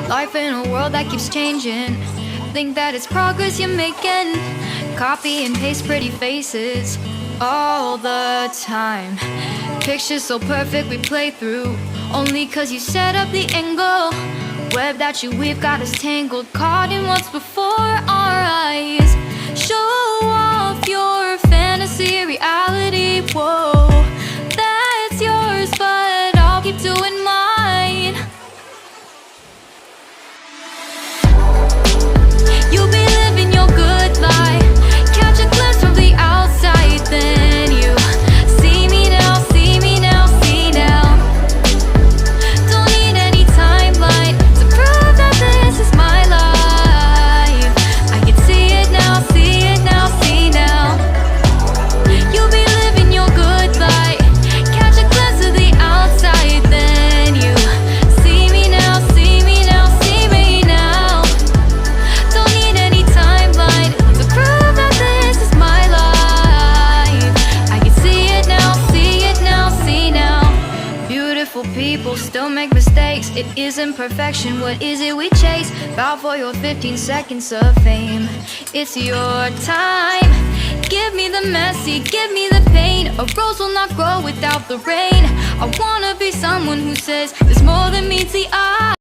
Life in a world that keeps changing. Think that it's progress you're making. Copy and paste pretty faces all the time. Pictures so perfect we play through, only cause you set up the angle. Web that you weave got us tangled, caught in what's before our eyes. Show off your fantasy reality, whoa, that's yours, but I'll keep doing mine. You'll be living your good life, catch a glimpse from the outside, then you see me now, see me now, see now. Don't need any timeline to prove that this is my life. I can see it now, see it now, see now. You'll be living your good life, catch a glimpse of the outside, then you see me now, see me now, see me now. Don't need any timeline to prove that this is my life. I can see it now, see it now, see now. Beautiful people still make mistakes. It isn't perfection, what is it we chase? Bow for your 15 seconds of fame. It's your time. Give me the messy, give me the pain. A rose will not grow without the rain. I wanna be someone who says there's more than meets the eye.